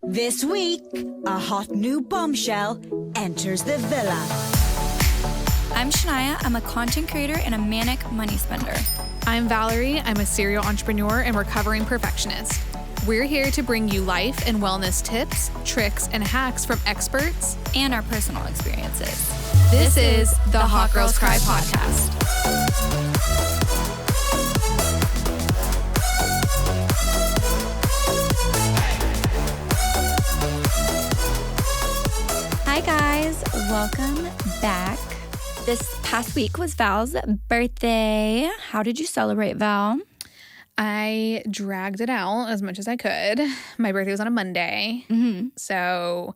This week, a hot new bombshell enters the villa. I'm Shaniah. I'm a content creator and a manic money spender. I'm Valerie. I'm a serial entrepreneur and recovering perfectionist. We're here to bring you life and wellness tips, tricks, and hacks from experts And our personal experiences. This is the Hot Girls Cry podcast. Hi guys, welcome back. This past week was Val's birthday. How did you celebrate, Val? I dragged it out as much as I could. My birthday was on a Monday, so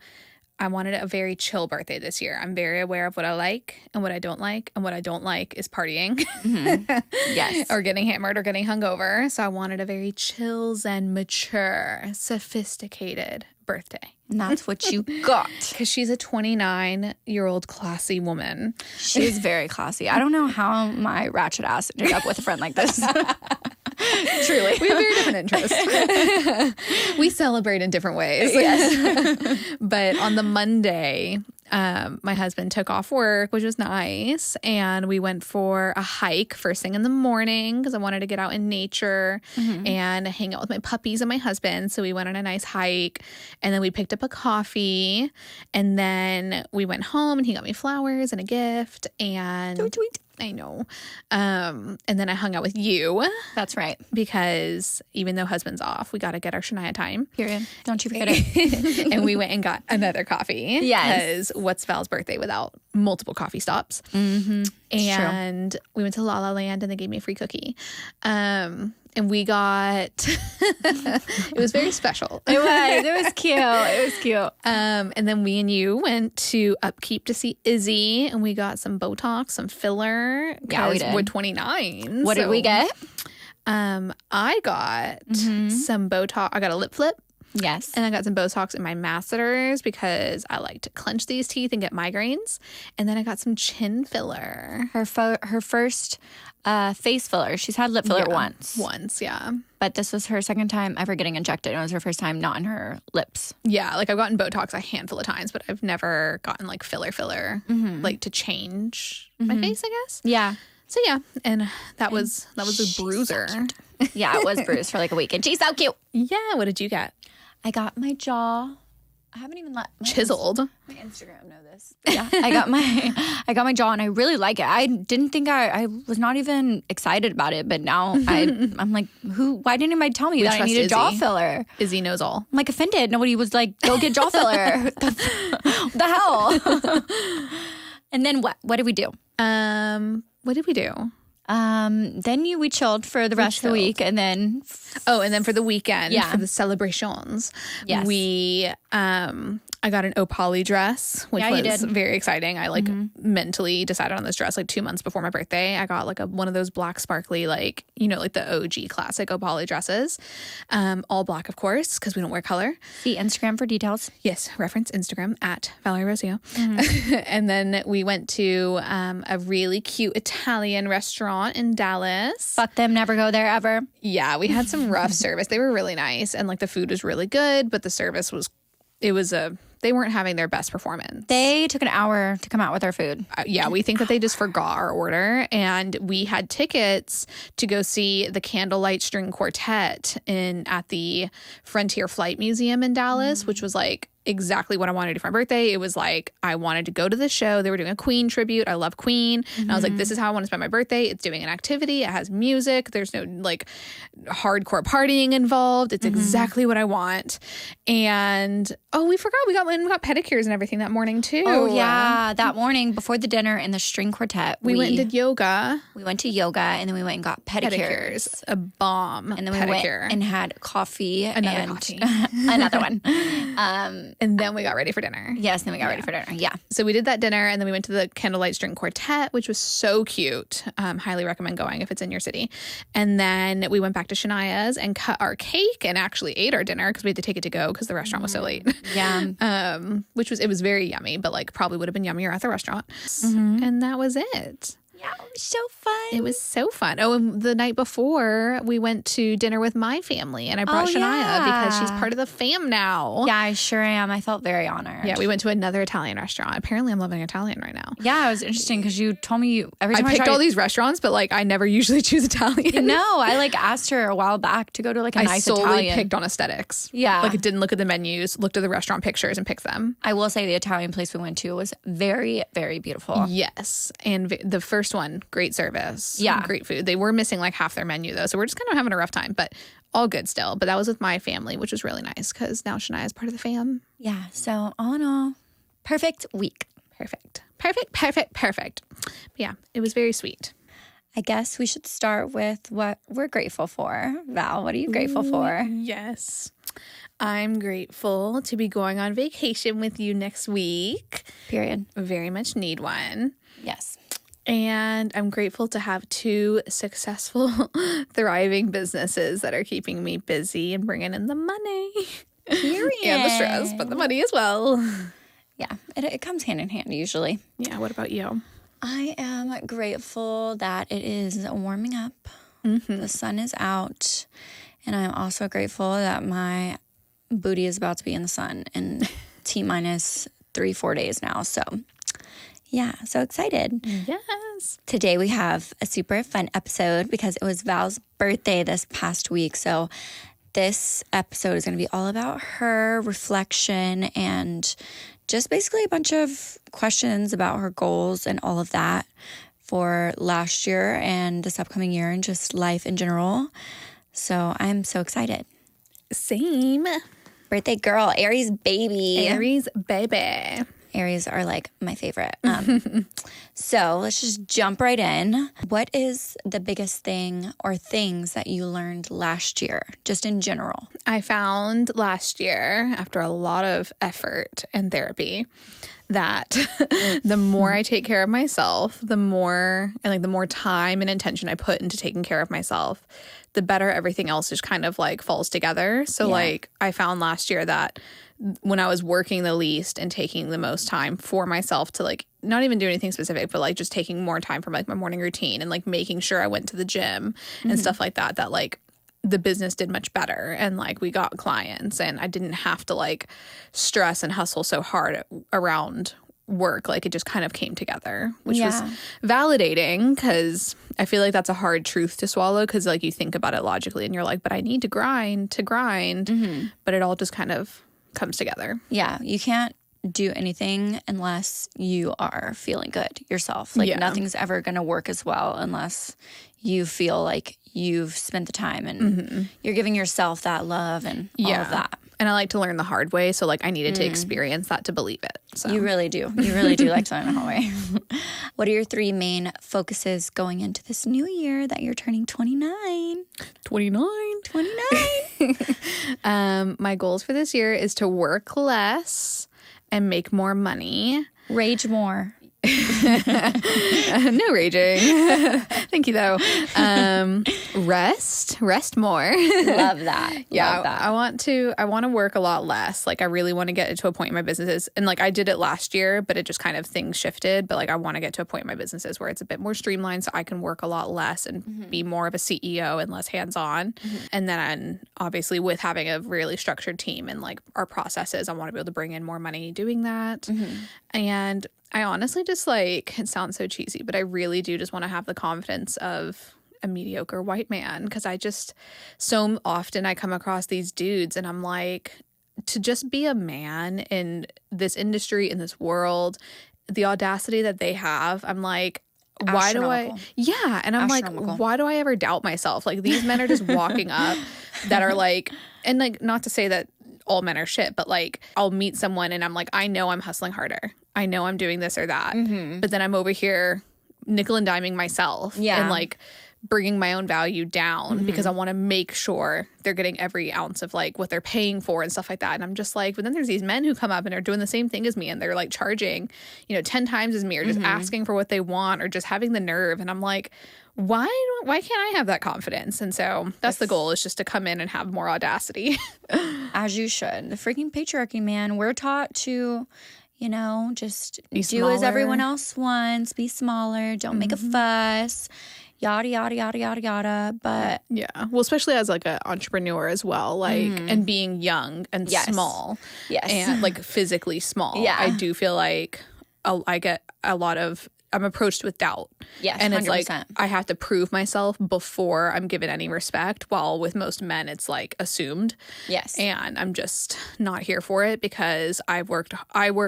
I wanted a very chill birthday this year. I'm very aware of what I like and what I don't like, and what I don't like is partying. Yes. Or getting hammered or getting hungover. So I wanted a very chill, zen, mature, sophisticated birthday. And that's what you got. Because she's a 29-year-old classy woman. She's very classy. I don't know how my ratchet ass ended up with a friend like this. Truly. We have very different interests. We celebrate in different ways. Yes. But on the Monday, my husband took off work, which was nice. And we went for a hike first thing in the morning because I wanted to get out in nature and hang out with my puppies and my husband. So we went on a nice hike and then we picked up a coffee and then we went home and he got me flowers and a gift. And So sweet. I know. And then I hung out with you. That's right. Because even though husband's off, we got to get our Shaniah time. Period. Don't you forget it. And we went and got another coffee. Yes. Because what's Val's birthday without multiple coffee stops? Mm-hmm. And we went to La La Land and they gave me a free cookie. And we got, it was very special. It was cute. It was cute. And then we and you went to Upkeep to see Izzy and we got some Botox, some filler. Yeah, we did. We're 29. What did we get? I got some Botox. I got a lip flip. Yes. And I got some Botox in my masseters because I like to clench these teeth and get migraines. And then I got some chin filler. Her first face filler. She's had lip filler once. Yeah. But this was her second time ever getting injected. It was her first time not in her lips. Yeah, like I've gotten Botox a handful of times, but I've never gotten like filler, like to change my face, I guess. Yeah. So yeah, and that was a bruiser. Yeah, it was bruised for like a week. And she's so cute. Yeah, what did you get? I got my jaw. I haven't even let Chiseled. my Instagram know this. Yeah, I got my jaw, and I really like it. I didn't think I was not even excited about it, but now I'm like, why didn't anybody tell me that I need a jaw filler? Izzy knows all. I'm like offended. Nobody was like, go get jaw filler. What the hell? And then what? What did we do? What did we do? Then we chilled for the rest of the week, and then and then for the weekend, for the celebrations, we I got an Opali dress, which was very exciting. I mentally decided on this dress like 2 months before my birthday. I got like one of those black sparkly, like, you know, like the OG classic Opali dresses, all black, of course, because we don't wear color. see Instagram for details. Yes, reference Instagram at Valerie Rossio. And then we went to a really cute Italian restaurant in Dallas. Fuck them, never go there ever. Yeah, we had some rough service. They were really nice, and like the food was really good, but the service was, they weren't having their best performance. They took an hour to come out with our food. Yeah, we think that they just forgot our order, and we had tickets to go see the Candlelight String Quartet at the Frontier Flight Museum in Dallas, which was like exactly what I wanted to do for my birthday. It was like I wanted to go to the show. They were doing a Queen tribute. I love Queen. And I was like, this is how I want to spend my birthday. It's doing an activity. It has music. There's no like hardcore partying involved. It's exactly what I want. And we forgot we got pedicures and everything that morning too. Oh yeah, that morning before the dinner in the string quartet, we went and did yoga. We went to yoga and then we went and got pedicures. A bomb. And then we pedicure. went and had coffee. Another coffee. Another one. And then we got ready for dinner. Yes, then we got ready for dinner. Yeah. So we did that dinner, and then we went to the Candlelight String Quartet, which was so cute. Highly recommend going if it's in your city. And then we went back to Shaniah's and cut our cake and actually ate our dinner because we had to take it to go because the restaurant was so late. Yeah. It was very yummy, but like probably would have been yummier at the restaurant. And that was it. Yeah, it was so fun. It was so fun. Oh, and the night before, we went to dinner with my family, and I brought Shaniah because she's part of the fam now. Yeah, I sure am. I felt very honored. Yeah, we went to another Italian restaurant. Apparently, I'm loving Italian right now. Yeah, it was interesting because you told me every time I picked all these restaurants, but like I never usually choose Italian. No, I like asked her a while back to go to like a nice Italian. I solely Italian. picked on aesthetics. Yeah. Like, it didn't look at the menus, looked at the restaurant pictures and picked them. I will say the Italian place we went to was very, very beautiful. Yes. And the first one, great service. Yeah. Great food. They were missing like half their menu though. So we're just kind of having a rough time, but all good still. But that was with my family, which was really nice because now Shania is part of the fam. Yeah. So all in all, perfect week. Perfect. But yeah, it was very sweet. I guess we should start with what we're grateful for. Val, what are you grateful for? Yes. I'm grateful to be going on vacation with you next week. Period. Very much need one. Yes. And I'm grateful to have 2 successful, thriving businesses that are keeping me busy and bringing in the money. Period. And the stress, but the money as well. Yeah, it comes hand in hand usually. Yeah, what about you? I am grateful that it is warming up. The sun is out. And I'm also grateful that my booty is about to be in the sun in T-minus 3-4 days now. So yeah, so excited. Yes. Today we have a super fun episode because it was Val's birthday this past week. So this episode is going to be all about her, reflection, and just basically a bunch of questions about her goals and all of that for last year and this upcoming year and just life in general. So I'm so excited. Same. Birthday girl, Aries baby. Aries baby. Aries are like my favorite. So let's just jump right in. What is the biggest thing or things that you learned last year, just in general? I found last year, after a lot of effort and therapy, that the more I take care of myself, the more time and intention I put into taking care of myself, the better everything else just kind of like falls together. So like I found last year that when I was working the least and taking the most time for myself to like not even do anything specific, but like just taking more time from like my morning routine and like making sure I went to the gym and stuff like that, that like the business did much better and like we got clients and I didn't have to like stress and hustle so hard around work. Like it just kind of came together, which was validating because I feel like that's a hard truth to swallow because like you think about it logically and you're like, but I need to grind. But it all just kind of comes together. Yeah, you can't do anything unless you are feeling good yourself. Like nothing's ever going to work as well unless you feel like you've spent the time and you're giving yourself that love and all of that. And I like to learn the hard way. So like I needed to experience that to believe it. So You really do. You really do like to learn the hard way. What are your 3 main focuses going into this new year that you're turning 29? 29. My goals for this year is to work less and make more money. Rage more. No raging. Thank you though. Rest more. Love that. Yeah, Love that. I want to work a lot less. Like I really want to get to a point in my businesses, and like I did it last year, but it just kind of things shifted. But like I want to get to a point in my businesses where it's a bit more streamlined, so I can work a lot less and be more of a CEO and less hands-on. And then obviously with having a really structured team and like our processes, I want to be able to bring in more money doing that. And I honestly just like, it sounds so cheesy, but I really do just want to have the confidence of a mediocre white man because I just, so often I come across these dudes and I'm like, to just be a man in this industry, in this world, the audacity that they have, I'm like, why do I? Yeah. And I'm like, why do I ever doubt myself? Like these men are just walking up that are like, and like, not to say that all men are shit, but like I'll meet someone and I'm like, I know I'm hustling harder. I know I'm doing this or that. But then I'm over here nickel and diming myself and like bringing my own value down because I want to make sure they're getting every ounce of like what they're paying for and stuff like that. And I'm just like, but then there's these men who come up and are doing the same thing as me and they're like charging, 10 times as me or just asking for what they want or just having the nerve. And I'm like, why can't I have that confidence? And so that's the goal, is just to come in and have more audacity. As you should. The freaking patriarchy, man. We're taught to, You know, just Be do as smaller. everyone else wants. Be smaller. Don't make a fuss. Yada, yada, yada, yada, yada. But Yeah. Well, especially as like an entrepreneur as well, like, and being young and small. Yes. And like physically small. Yeah. I do feel like I get a lot of, I'm approached with doubt. Yes, and it's 100%. like I have to prove myself before I'm given any respect. While with most men, it's like assumed. yes. And I'm just not here for it because I work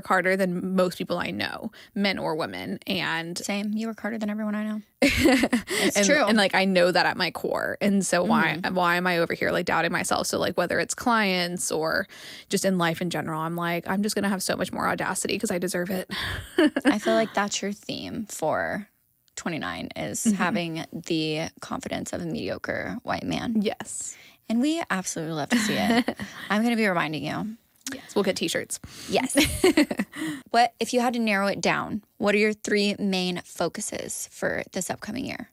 harder than most people I know, men or women. And Same. You work harder than everyone I know. It's true. And like I know that at my core. And so why am I over here like doubting myself? So like whether it's clients or just in life in general, I'm like, I'm just gonna have so much more audacity because I deserve it. I feel like that's your theme for 29 is having the confidence of a mediocre white man. Yes. And we absolutely love to see it. I'm going to be reminding you. Yes. We'll get t-shirts. Yes. What if you had to narrow it down, what are your 3 main focuses for this upcoming year?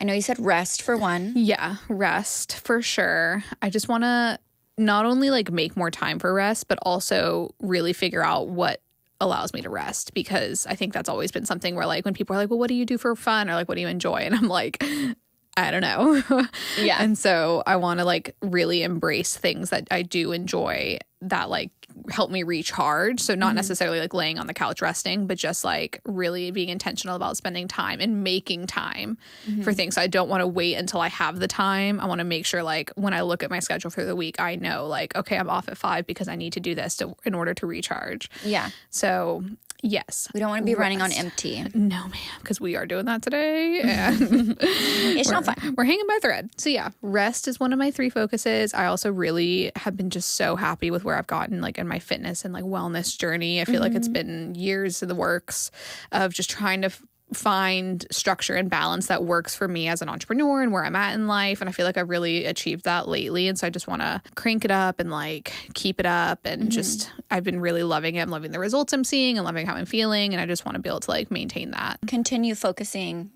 I know you said rest for one. Yeah, rest for sure. I just want to not only like make more time for rest, but also really figure out what allows me to rest, because I think that's always been something where like when people are like, well, what do you do for fun? Or like, what do you enjoy? And I'm like, I don't know. Yeah. And so I want to like really embrace things that I do enjoy that like help me recharge. So not necessarily like laying on the couch resting, but just like really being intentional about spending time and making time for things. So I don't want to wait until I have the time. I want to make sure like when I look at my schedule for the week, I know like, okay, I'm off at 5 because I need to do this in order to recharge. Yeah. So yes. We don't want to be running on empty. No, ma'am, because we are doing that today. And It's not fun. we're hanging by a thread. So yeah, rest is one of my 3 focuses. I also really have been just so happy with where I've gotten like in my fitness and like wellness journey. I feel like it's been years in the works of just trying to find structure and balance that works for me as an entrepreneur and where I'm at in life. And I feel like I've really achieved that lately. And so I just want to crank it up and like keep it up and just, I've been really loving it. I'm loving the results I'm seeing and loving how I'm feeling. And I just want to be able to like maintain that. Continue focusing,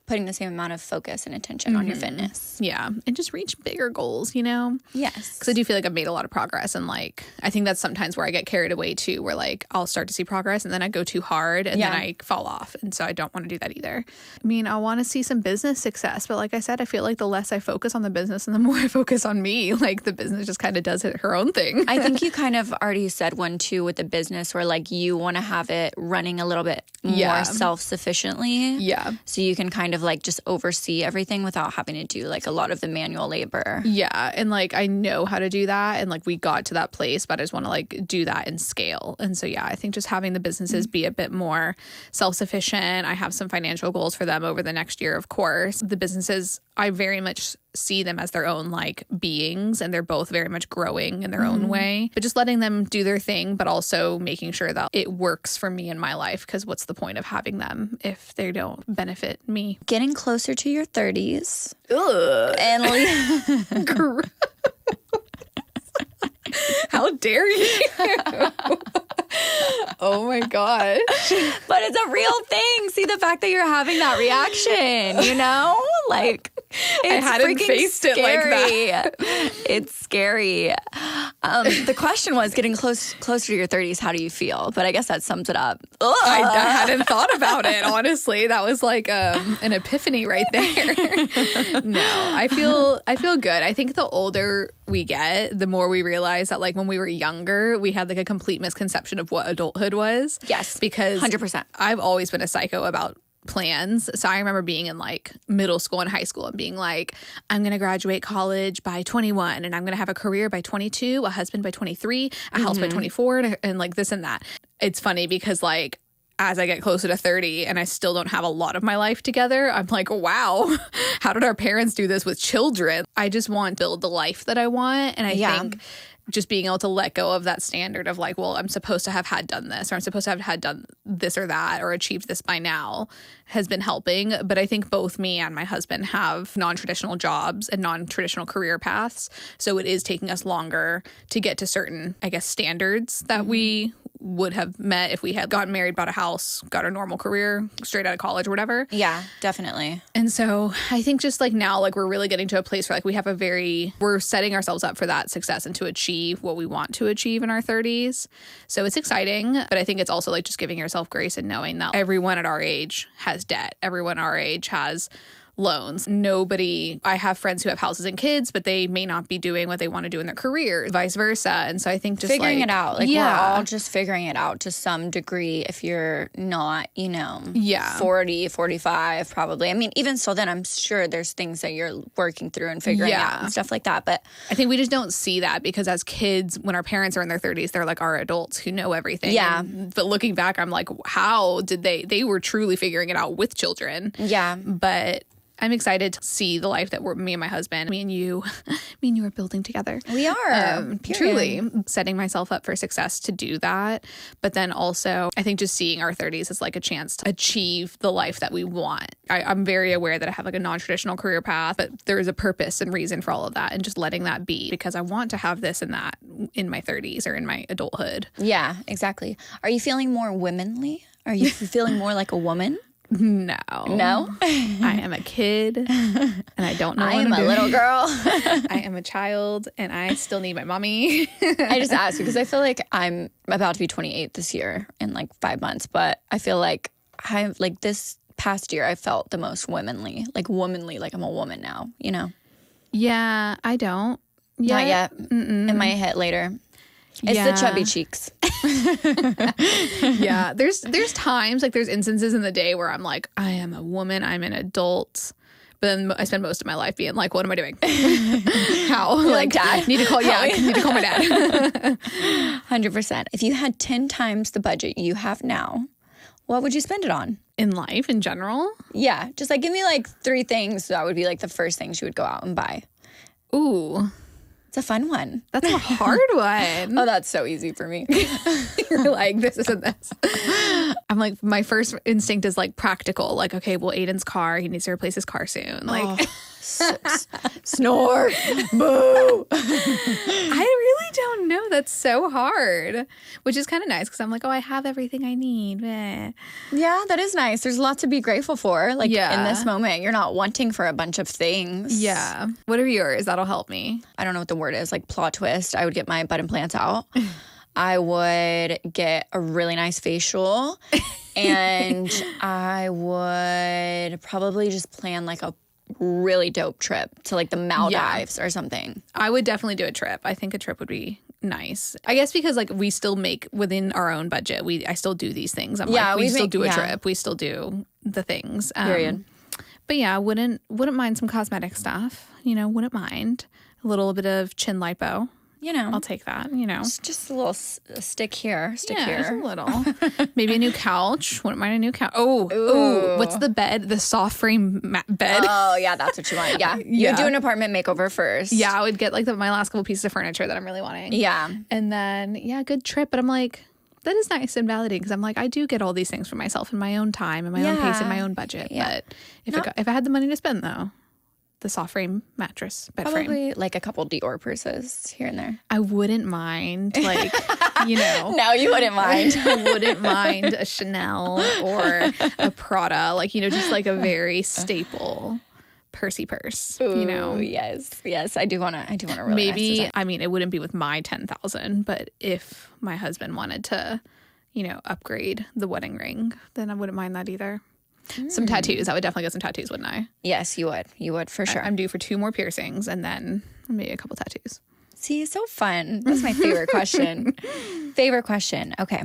putting the same amount of focus and attention on your fitness. Yeah. And just reach bigger goals, you know? Yes. Because I do feel like I've made a lot of progress. And like, I think that's sometimes where I get carried away too, where like I'll start to see progress and then I go too hard and then I fall off. And so I don't want to do that either. I mean, I want to see some business success. But like I said, I feel like the less I focus on the business and the more I focus on me, like the business just kind of does her own thing. I think you kind of already said one too with the business where like you want to have it running a little bit more self-sufficiently. Yeah. So you can kind of like just oversee everything without having to do like a lot of the manual labor. Yeah. And like I know how to do that. And like we got to that place, but I just want to like do that in scale. And so, yeah, I think just having the businesses be a bit more self-sufficient. I have some financial goals for them over the next year, of course. The businesses, I very much see them as their own like beings, and they're both very much growing in their own way, but just letting them do their thing, but also making sure that it works for me in my life. Because what's the point of having them if they don't benefit me? Getting closer to your 30s. And How dare you? Oh my gosh. but it's a real thing. See the fact that you're having that reaction, you know? Like it's hadn't freaking faced scary. it like that. It's scary. The question was getting closer to your 30s, how do you feel? But I guess that sums it up. I hadn't thought about it, honestly. That was like an epiphany right there. No, I feel good. I think the older we get, the more we realize that like when we were younger, we had like a complete misconception of what adulthood was. Yes. Because 100%. I've always been a psycho about plans. So I remember being in like middle school and high school and being like, I'm going to graduate college by 21 and I'm going to have a career by 22, a husband by 23, a house by 24 and like this and that. It's funny because like as I get closer to 30 and I still don't have a lot of my life together, I'm like, wow, how did our parents do this with children? I just want to build the life that I want. And I think just being able to let go of that standard of like, well, I'm supposed to have had done this, or I'm supposed to have had done this or that, or achieved this by now has been helping. But I think both me and my husband have non-traditional jobs and non-traditional career paths. So it is taking us longer to get to certain, I guess, standards that we would have met if we had gotten married, bought a house, got a normal career, straight out of college or whatever. Yeah, definitely. And so I think just like now, like we're really getting to a place where like we're setting ourselves up for that success and to achieve what we want to achieve in our 30s. So it's exciting, but I think it's also like just giving yourself grace and knowing that everyone at our age has debt. Everyone our age has loans. I have friends who have houses and kids, but they may not be doing what they want to do in their career, vice versa. And so I think just figuring like, it out. Like we're all just figuring it out to some degree if you're not, 40, 45 probably. I mean, even so then I'm sure there's things that you're working through and figuring out and stuff like that. But I think we just don't see that because as kids, when our parents are in their 30s, they're like our adults who know everything. Yeah. But looking back, I'm like, how did they were truly figuring it out with children. Yeah. But I'm excited to see the life that me and my husband, me and you are building together. We are. Truly setting myself up for success to do that. But then also, I think just seeing our 30s as like a chance to achieve the life that we want. I'm very aware that I have like a non-traditional career path, but there is a purpose and reason for all of that and just letting that be because I want to have this and that in my 30s or in my adulthood. Yeah, exactly. Are you feeling more womanly? Are you feeling more like a woman? No. No? I am a kid and I don't know I what am I'm a little girl. I am a child and I still need my mommy. I just asked because I feel like I'm about to be 28 this year in like 5 months, but I feel like this past year I felt the most womanly, like I'm a woman now, Yeah, I don't. Not yet. It might hit later. It's the chubby cheeks. Yeah, there's times, like there's instances in the day where I'm like, I am a woman, I'm an adult. But then I spend most of my life being like, what am I doing? How? Like dad. Need to call my dad. 100%. If you had 10 times the budget you have now, what would you spend it on? In life, in general? Yeah. Just like give me like 3 things that would be like the first things you would go out and buy. Ooh. It's a fun one. That's a hard one. Oh, that's so easy for me. You're like, this isn't this. I'm like, my first instinct is like practical. Like, okay, well, Aiden's car, he needs to replace his car soon. Like, snore, boo. I really don't know. That's so hard, which is kind of nice because I'm like, oh, I have everything I need. Meh. Yeah, that is nice. There's a lot to be grateful for. Like in this moment, you're not wanting for a bunch of things. Yeah. What are yours? That'll help me. I don't know what the word is. Like plot twist. I would get my butt implants out. I would get a really nice facial. And I would probably just plan like a really dope trip to like the Maldives or something. I would definitely do a trip. I think a trip would be nice. I guess because like we still make within our own budget. I still do these things. We still do a trip. We still do the things. Period. But yeah, wouldn't mind some cosmetic stuff. Wouldn't mind a little bit of chin lipo. I'll take that, Just a little stick here, Just here. a little. Maybe a new couch. Wouldn't mind a new couch. Oh, what's the bed? The soft frame bed. Oh, yeah, that's what you want. Yeah. You do an apartment makeover first. Yeah, I would get like my last couple pieces of furniture that I'm really wanting. Yeah. And then, good trip. But I'm like, that is nice and validating because I'm like, I do get all these things for myself in my own time, in my own pace, in my own budget. Yeah. But if I had the money to spend, though, the soft frame mattress, bed frame. Probably like a couple Dior purses here and there. I wouldn't mind, like, No, you wouldn't mind. I wouldn't mind a Chanel or a Prada, like, just like a very staple Percy purse. Ooh, yes. I do want to really maybe, I mean, it wouldn't be with my 10,000, but if my husband wanted to, upgrade the wedding ring, then I wouldn't mind that either. Some tattoos. I would definitely get some tattoos, wouldn't I? Yes, you would. You would, for sure. I'm due for 2 more piercings and then maybe a couple tattoos. See, so fun. That's my favorite question. Okay.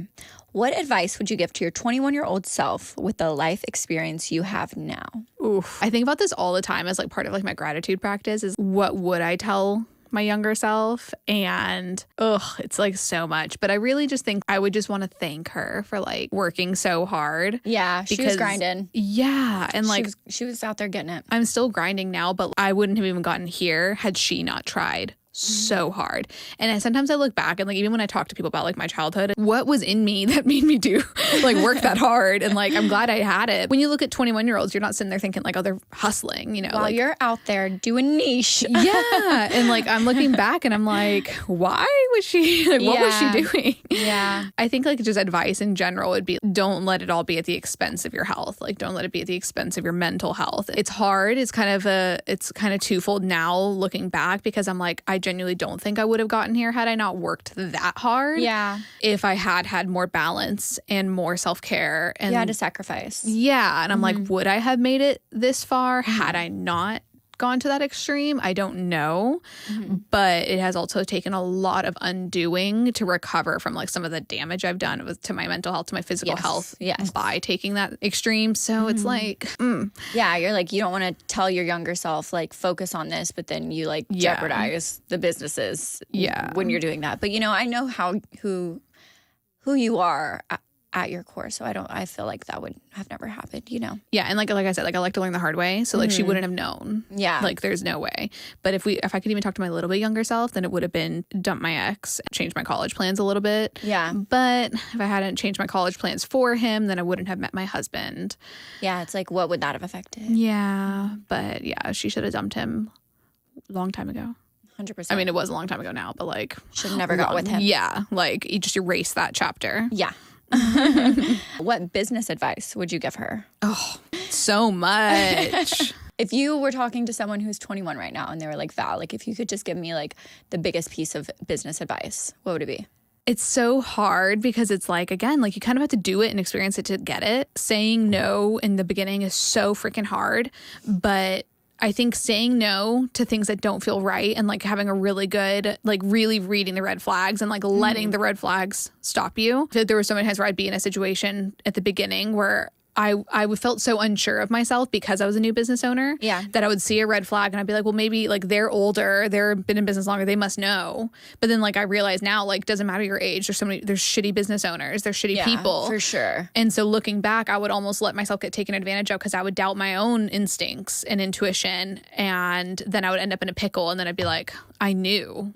What advice would you give to your 21-year-old self with the life experience you have now? Oof. I think about this all the time as like part of like my gratitude practice is what would I tell my younger self? And it's like so much. But I really just think I would just want to thank her for like working so hard. Yeah, she was grinding. Yeah. And like she was out there getting it. I'm still grinding now, but I wouldn't have even gotten here had she not tried so hard. And sometimes I look back and like, even when I talk to people about like my childhood, what was in me that made me do like work that hard? And like, I'm glad I had it. When you look at 21-year-olds, you're not sitting there thinking like, oh, they're hustling, you know, While like you're out there doing niche. yeah. And like, I'm looking back and I'm like, why was she, like, what was she doing? Yeah. I think like just advice in general would be, don't let it all be at the expense of your health. Like, don't let it be at the expense of your mental health. It's hard. It's kind of twofold now looking back, because I'm like, I genuinely don't think I would have gotten here had I not worked that hard. Yeah. If I had more balance and more self-care. And you had to sacrifice. Yeah. And I'm like, would I have made it this far had I not gone to that extreme? I don't know. But it has also taken a lot of undoing to recover from like some of the damage I've done to my mental health, to my physical health by taking that extreme. So it's like, yeah, you're like, you don't want to tell your younger self like focus on this, but then you like jeopardize the businesses when you're doing that. But you know, I know who you are at your core, so I feel like that would have never happened, you know. Yeah, and like I said, like I like to learn the hard way, so like she wouldn't have known. Yeah, like there's no way. But if I could even talk to my little bit younger self, then it would have been dump my ex, change my college plans a little bit. Yeah. But if I hadn't changed my college plans for him, then I wouldn't have met my husband. Yeah, it's like, what would that have affected? Yeah, but yeah, she should have dumped him a long time ago. 100%. I mean, it was a long time ago now, but like should have never got with him. Yeah, like you just erase that chapter. Yeah. What business advice would you give her? Oh, so much. If you were talking to someone who's 21 right now and they were like, Val, like if you could just give me like the biggest piece of business advice, what would it be? It's so hard because it's like, again, like you kind of have to do it and experience it to get it. Saying no in the beginning is so freaking hard, but I think saying no to things that don't feel right and like having a really good, like really reading the red flags and like letting the red flags stop you. There were so many times where I'd be in a situation at the beginning where I felt so unsure of myself because I was a new business owner that I would see a red flag and I'd be like, well, maybe like they're older, they've been in business longer, they must know. But then like I realize now, like doesn't matter your age, there's shitty business owners, there's shitty people. For sure. And so looking back, I would almost let myself get taken advantage of because I would doubt my own instincts and intuition, and then I would end up in a pickle, and then I'd be like, I knew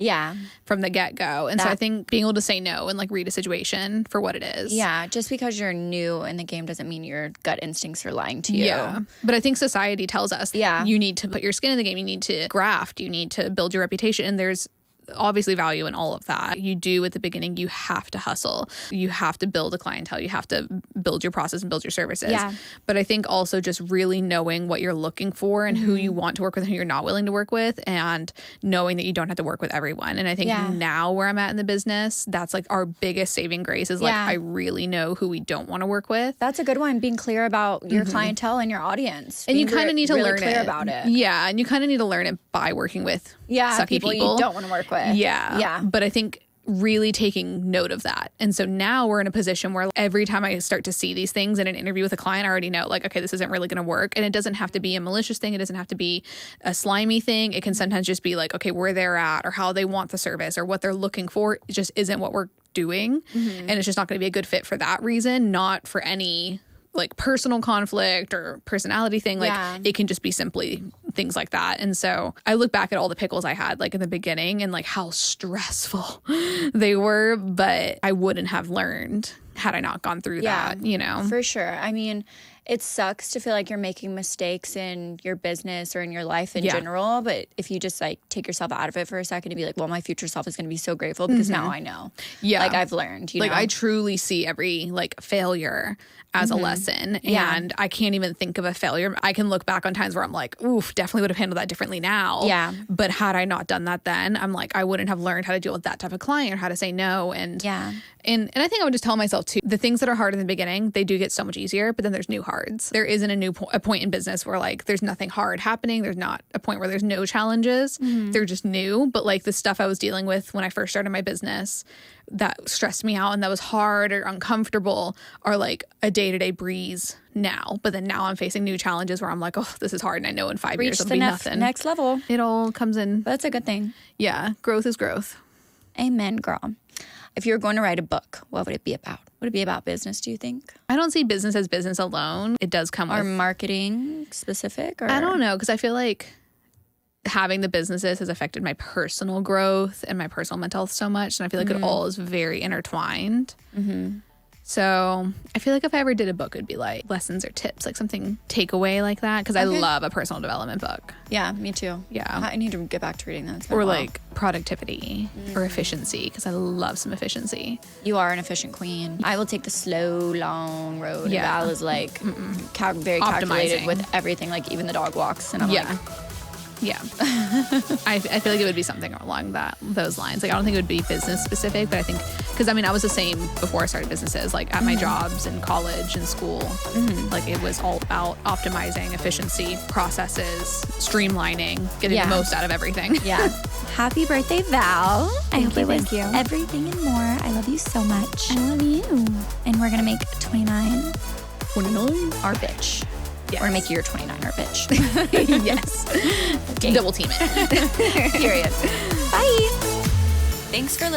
from the get-go. And so I think being able to say no and like read a situation for what it is. Yeah, just because you're new in the game doesn't mean your gut instincts are lying to you. Yeah. But I think society tells us you need to put your skin in the game, you need to graft, you need to build your reputation, and there's obviously value in all of that. You do at the beginning, you have to hustle. You have to build a clientele. You have to build your process and build your services. Yeah. But I think also just really knowing what you're looking for and who you want to work with and who you're not willing to work with, and knowing that you don't have to work with everyone. And I think now where I'm at in the business, that's like our biggest saving grace is like, I really know who we don't want to work with. That's a good one. Being clear about your clientele and your audience. And you kind of need to really learn clear it. about it. Yeah. And you kind of need to learn it by working with sucky people you don't want to work with. Yeah. But I think really taking note of that. And so now we're in a position where every time I start to see these things in an interview with a client, I already know like, okay, this isn't really going to work. And it doesn't have to be a malicious thing. It doesn't have to be a slimy thing. It can sometimes just be like, okay, where they're at or how they want the service or what they're looking for. It just isn't what we're doing. And it's just not going to be a good fit for that reason, not for any like personal conflict or personality thing. Like it can just be simply things like that. And so I look back at all the pickles I had like in the beginning and like how stressful they were, but I wouldn't have learned had I not gone through that, you know? For sure. I mean, it sucks to feel like you're making mistakes in your business or in your life in general. But if you just like take yourself out of it for a second and be like, well, my future self is going to be so grateful because now I know. Yeah. Like I've learned, you know? I truly see every like failure as a lesson. And I can't even think of a failure. I can look back on times where I'm like, oof, definitely would have handled that differently now. Yeah. But had I not done that then, I'm like, I wouldn't have learned how to deal with that type of client or how to say no. And and I think I would just tell myself too, the things that are hard in the beginning, they do get so much easier, but then there's new hards. There isn't a point in business where like there's nothing hard happening. There's not a point where there's no challenges. They're just new. But like the stuff I was dealing with when I first started my business that stressed me out and that was hard or uncomfortable are like a day-to-day breeze now. But then now I'm facing new challenges where I'm like, oh, this is hard. And I know in 5 years it'll be nothing. Next level. It all comes in. That's a good thing. Yeah. Growth is growth. Amen, girl. If you were going to write a book, what would it be about? Would it be about business, do you think? I don't see business as business alone. It does come with... Or marketing specific? Or? I don't know, because I feel like having the businesses has affected my personal growth and my personal mental health so much. And I feel like it all is very intertwined. So I feel like if I ever did a book, it would be like lessons or tips, like something takeaway like that. Because I love a personal development book. Yeah, me too. Yeah. I need to get back to reading that. Or like productivity or efficiency, because I love some efficiency. You are an efficient queen. I will take the slow, long road. Yeah. Val is like very calculated with everything, like even the dog walks. And I'm like, yeah. I feel like it would be something along those lines. Like, I don't think it would be business specific, but I think, because I mean, I was the same before I started businesses, like at my jobs in college and school. Like, it was all about optimizing efficiency, processes, streamlining, getting the most out of everything. Yeah. Happy birthday, Val. I hope it was you. everything and more. I love you so much. I love you. And we're going to make 29 29? our bitch. Yes. We're going to make your 29 our bitch. Yes. Okay. Double team it. Period. Bye. Thanks for listening.